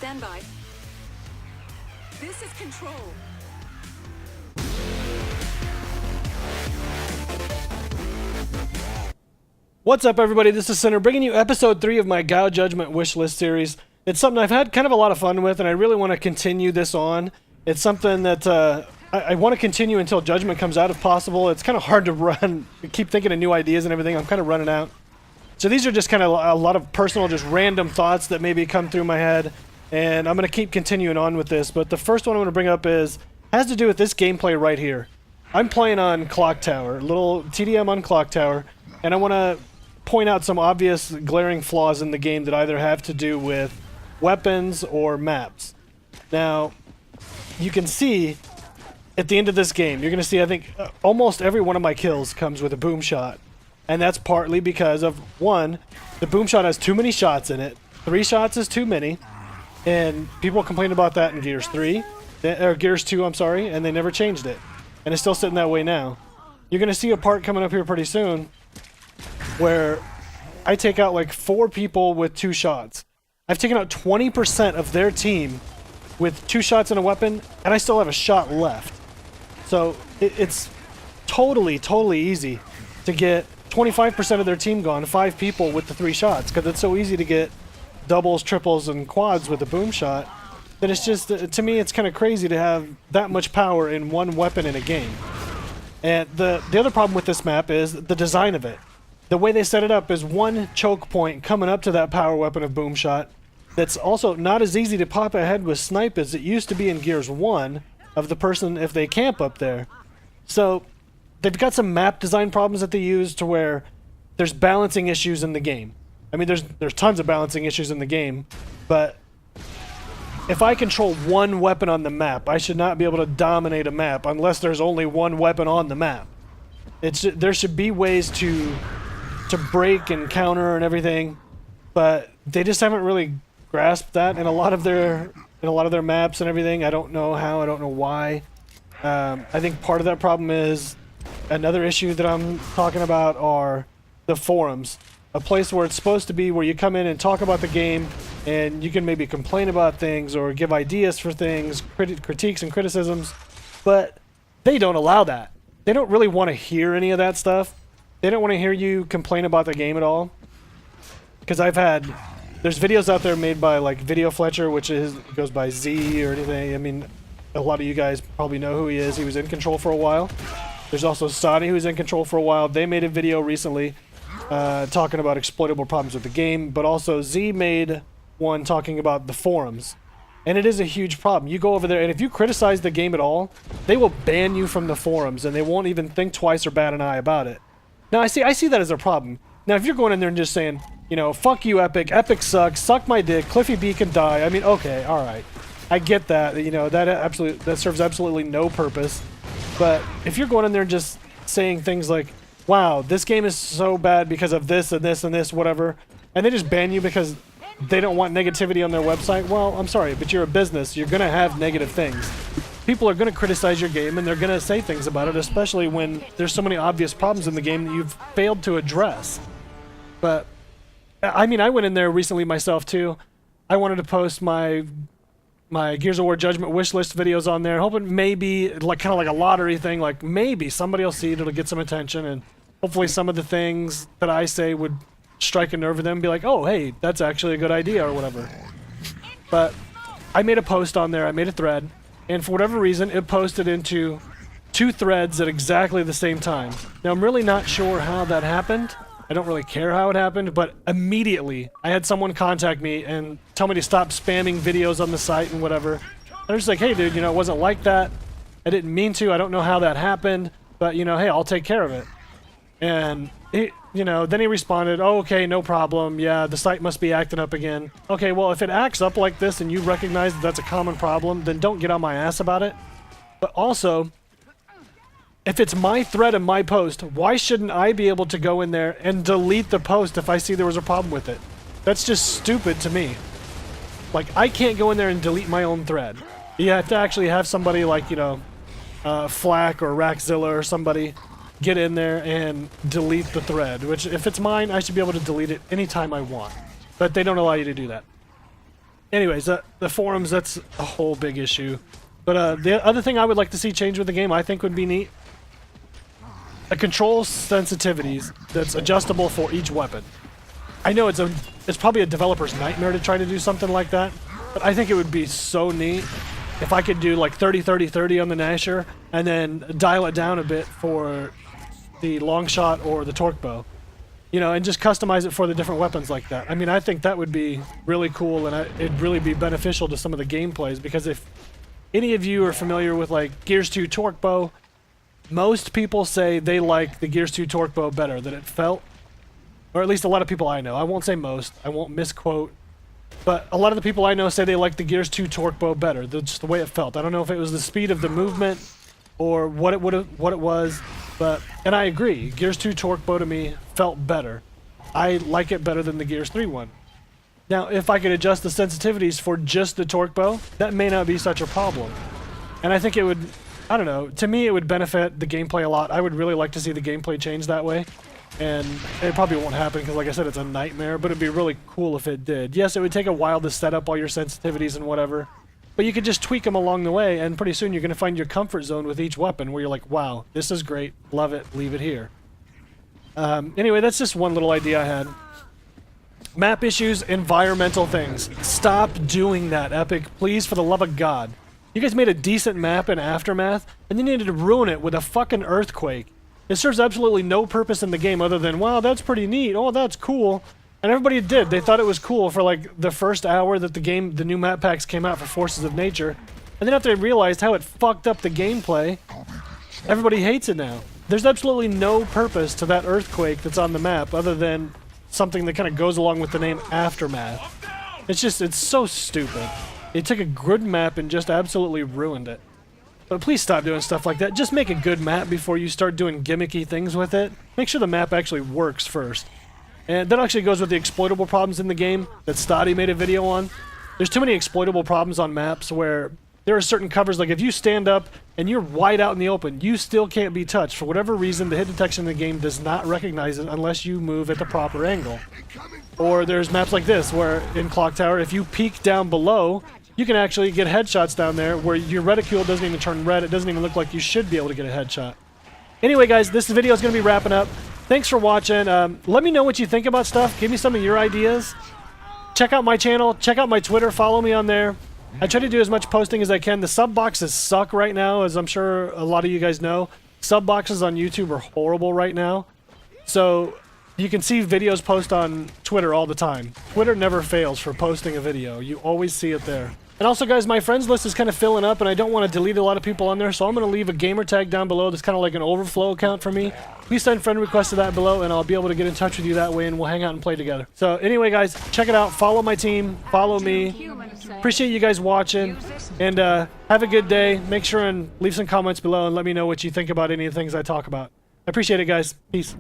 Stand by. This is Control. What's up, everybody? This is Sinner, bringing you episode 3 of my Gao Judgment Wishlist series. It's something I've had kind of a lot of fun with, and I really want to continue this on. It's something that I want to continue until Judgment comes out if possible. It's kind of hard to run, keep thinking of new ideas and everything. I'm kind of running out. So these are just kind of a lot of personal, just random thoughts that maybe come through my head, and I'm going to keep continuing on with this. But the first one I'm going to bring up has to do with this gameplay right here. I'm playing on Clock Tower, little TDM on Clock Tower, and I want to point out some obvious glaring flaws in the game that either have to do with weapons or maps. Now, you can see at the end of this game, you're going to see, I think, almost every one of my kills comes with a boom shot. And that's partly because of, one, the boom shot has too many shots in it. 3 shots is too many. And people complained about that in Gears 3, or Gears 2, I'm sorry, and they never changed it. And it's still sitting that way now. You're going to see a part coming up here pretty soon where I take out like 4 people with 2 shots. I've taken out 20% of their team with 2 shots and a weapon, and I still have a shot left. So it's totally easy to get 25% of their team gone, 5 people with the 3 shots, because it's so easy to get doubles, triples, and quads with a boom shot that it's just, to me, it's kind of crazy to have that much power in one weapon in a game. And the other problem with this map is the design of it. The way they set it up is one choke point coming up to that power weapon of boom shot that's also not as easy to pop ahead with snipe as it used to be in Gears 1 of the person if they camp up there. So they've got some map design problems that they use to where there's balancing issues in the game. I mean, there's tons of balancing issues in the game, but if I control one weapon on the map, I should not be able to dominate a map unless there's only one weapon on the map. There should be ways to break and counter and everything, but they just haven't really grasped that in a lot of their maps and everything. I don't know how, I don't know why. I think part of that problem is another issue that I'm talking about are the forums. A place where it's supposed to be where you come in and talk about the game and you can maybe complain about things or give ideas for things, critiques and criticisms, but they don't allow that. They don't really want to hear any of that stuff. They don't want to hear you complain about the game at all. Because there's videos out there made by like Video Fletcher, which goes by Z or anything. I mean, a lot of you guys probably know who he is. He was in Control for a while. There's also Sadi, who was in Control for a while. They made a video recently talking about exploitable problems with the game, but also Z made one talking about the forums. And it is a huge problem. You go over there, and if you criticize the game at all, they will ban you from the forums, and they won't even think twice or bat an eye about it. Now, I see that as a problem. Now, if you're going in there and just saying, you know, fuck you, Epic sucks, suck my dick, Cliffy B can die, I mean, okay, alright. I get that, you know, that serves absolutely no purpose. But if you're going in there and just saying things like, wow, this game is so bad because of this and this and this, whatever, and they just ban you because they don't want negativity on their website, well, I'm sorry, but you're a business, you're gonna have negative things. People are gonna criticize your game and they're gonna say things about it, especially when there's so many obvious problems in the game that you've failed to address. But, I mean, I went in there recently myself too. I wanted to post my Gears of War Judgment wishlist videos on there, hoping maybe, like kind of like a lottery thing, like maybe somebody will see it, it'll get some attention, and hopefully some of the things that I say would strike a nerve with them and be like, oh, hey, that's actually a good idea or whatever. But I made a post on there, I made a thread, and for whatever reason, it posted into 2 threads at exactly the same time. Now, I'm really not sure how that happened. I don't really care how it happened, but immediately I had someone contact me and tell me to stop spamming videos on the site and whatever. I was just like, hey, dude, you know, it wasn't like that. I didn't mean to. I don't know how that happened, but, you know, hey, I'll take care of it. And, then he responded, oh, okay, no problem. Yeah, the site must be acting up again. Okay, well, if it acts up like this and you recognize that that's a common problem, then don't get on my ass about it. But also, if it's my thread and my post, why shouldn't I be able to go in there and delete the post if I see there was a problem with it? That's just stupid to me. Like, I can't go in there and delete my own thread. You have to actually have somebody like, Flack or Rackzilla or somebody get in there and delete the thread, which if it's mine, I should be able to delete it anytime I want. But they don't allow you to do that. anyways, the forums, that's a whole big issue. But the other thing I would like to see change with the game, I think would be neat. A control sensitivities that's adjustable for each weapon. I know it's probably a developer's nightmare to try to do something like that, but I think it would be so neat if I could do like 30-30-30 on the Nasher and then dial it down a bit for the long shot or the torque bow. You know, and just customize it for the different weapons like that. I mean, I think that would be really cool, and it'd really be beneficial to some of the gameplays, because if any of you are familiar with like Gears 2 torque bow, most people say they like the Gears 2 torque bow better than it felt. Or at least a lot of people I know. I won't say most. I won't misquote. But a lot of the people I know say they like the Gears 2 torque bow better. Just the way it felt. I don't know if it was the speed of the movement or what it was. And I agree. Gears 2 torque bow to me felt better. I like it better than the Gears 3 one. Now, if I could adjust the sensitivities for just the torque bow, that may not be such a problem. And I think it would, I don't know, to me it would benefit the gameplay a lot. I would really like to see the gameplay change that way. And it probably won't happen because, like I said, it's a nightmare, but it'd be really cool if it did. Yes, it would take a while to set up all your sensitivities and whatever, but you could just tweak them along the way, and pretty soon you're going to find your comfort zone with each weapon where you're like, wow, this is great, love it, leave it here. Anyway, that's just one little idea I had. Map issues, environmental things. Stop doing that, Epic. Please, for the love of God. You guys made a decent map in Aftermath, and you needed to ruin it with a fucking earthquake. It serves absolutely no purpose in the game other than, wow, that's pretty neat, oh, that's cool. And everybody did. They thought it was cool for like the first hour that the new map packs came out for Forces of Nature. And then after they realized how it fucked up the gameplay, everybody hates it now. There's absolutely no purpose to that earthquake that's on the map other than something that kind of goes along with the name Aftermath. It's so stupid. It took a good map and just absolutely ruined it. But please stop doing stuff like that. Just make a good map before you start doing gimmicky things with it. Make sure the map actually works first. And that actually goes with the exploitable problems in the game that Stoddy made a video on. There's too many exploitable problems on maps where there are certain covers, like if you stand up and you're wide out in the open, you still can't be touched. For whatever reason, the hit detection in the game does not recognize it unless you move at the proper angle. Or there's maps like this, where in Clock Tower, if you peek down below, you can actually get headshots down there where your reticule doesn't even turn red. It doesn't even look like you should be able to get a headshot. Anyway, guys, this video is going to be wrapping up. Thanks for watching. Let me know what you think about stuff. Give me some of your ideas. Check out my channel. Check out my Twitter. Follow me on there. I try to do as much posting as I can. The sub boxes suck right now, as I'm sure a lot of you guys know. Sub boxes on YouTube are horrible right now. So you can see videos post on Twitter all the time. Twitter never fails for posting a video. You always see it there. And also, guys, my friends list is kind of filling up, and I don't want to delete a lot of people on there, so I'm going to leave a gamer tag down below that's kind of like an overflow account for me. Please send friend requests to that below, and I'll be able to get in touch with you that way, and we'll hang out and play together. So anyway, guys, check it out. Follow my team. Follow me. Appreciate you guys watching, and have a good day. Make sure and leave some comments below and let me know what you think about any of the things I talk about. I appreciate it, guys. Peace.